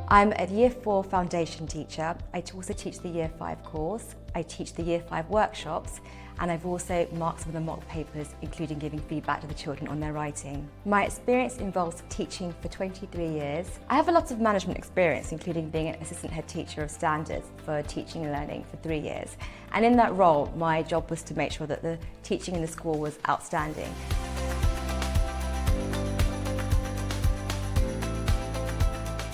I'm a Year 4 foundation teacher. I also teach the Year 5 course. I teach the Year 5 workshops, and I've also marked some of the mock papers, including giving feedback to the children on their writing. My experience involves teaching for 23 years. I have a lot of management experience, including being an Assistant Headteacher of Standards for teaching and learning for 3 years. And in that role, my job was to make sure that the teaching in the school was outstanding.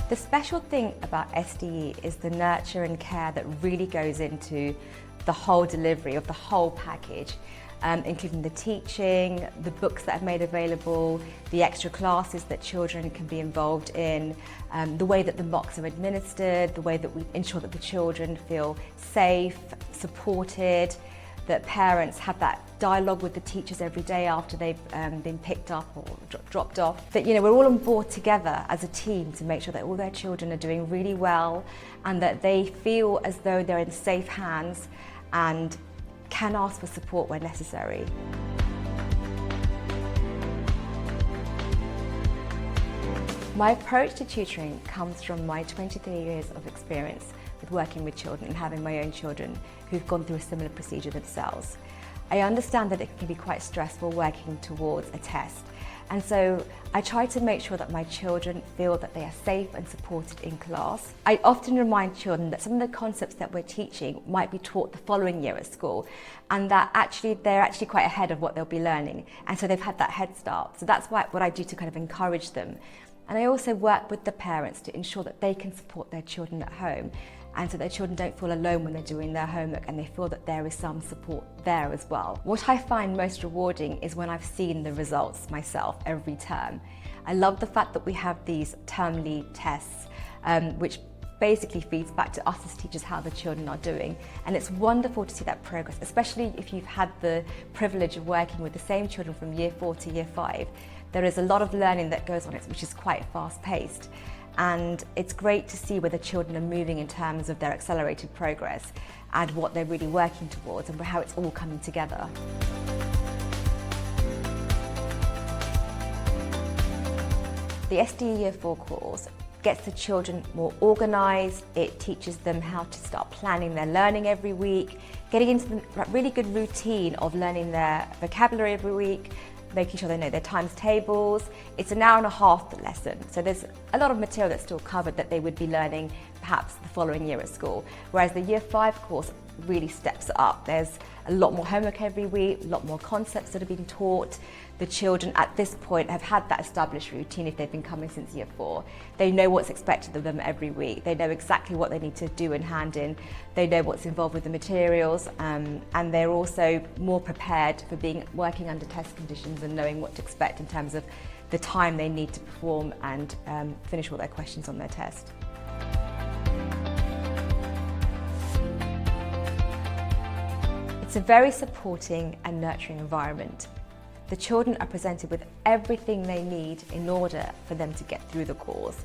The special thing about SDE is the nurture and care that really goes into the whole delivery of the whole package, including the teaching, the books that are made available, the extra classes that children can be involved in, the way that the mocks are administered, the way that we ensure that the children feel safe, supported, that parents have that dialogue with the teachers every day after they've been picked up or dropped off. That, you know, we're all on board together as a team to make sure that all their children are doing really well and that they feel as though they're in safe hands and can ask for support where necessary. My approach to tutoring comes from my 23 years of experience with working with children and having my own children who've gone through a similar procedure themselves. I understand that it can be quite stressful working towards a test, and so I try to make sure that my children feel that they are safe and supported in class. I often remind children that some of the concepts that we're teaching might be taught the following year at school, and that they're actually quite ahead of what they'll be learning, and so they've had that head start. So that's what I do to kind of encourage them. And I also work with the parents to ensure that they can support their children at home, and so their children don't feel alone when they're doing their homework and they feel that there is some support there as well. What I find most rewarding is when I've seen the results myself every term. I love the fact that we have these termly tests, which basically feeds back to us as teachers how the children are doing, and it's wonderful to see that progress, especially if you've had the privilege of working with the same children from Year 4 to Year 5. There is a lot of learning that goes on, which is quite fast-paced, and it's great to see where the children are moving in terms of their accelerated progress and what they're really working towards and how it's all coming together. The SDE Year 4 course gets the children more organised. It teaches them how to start planning their learning every week, getting into the really good routine of learning their vocabulary every week, making sure they know their times tables. It's an hour and a half lesson, so there's a lot of material that's still covered that they would be learning perhaps the following year at school, whereas the Year 5 course really steps it up. There's a lot more homework every week, a lot more concepts that are being taught. The children at this point have had that established routine if they've been coming since Year 4. They know what's expected of them every week. They know exactly what they need to do and hand in. They know what's involved with the materials, and they're also more prepared for working under test conditions and knowing what to expect in terms of the time they need to perform and finish all their questions on their test. It's a very supporting and nurturing environment. The children are presented with everything they need in order for them to get through the course.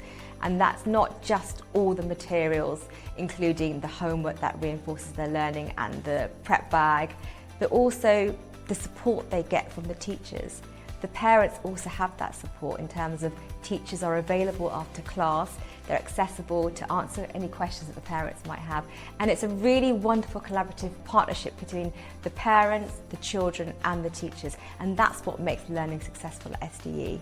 And that's not just all the materials, including the homework that reinforces their learning and the prep bag, but also the support they get from the teachers. The parents also have that support in terms of teachers are available after class, they're accessible to answer any questions that the parents might have, and it's a really wonderful collaborative partnership between the parents, the children and the teachers, and that's what makes learning successful at SDE.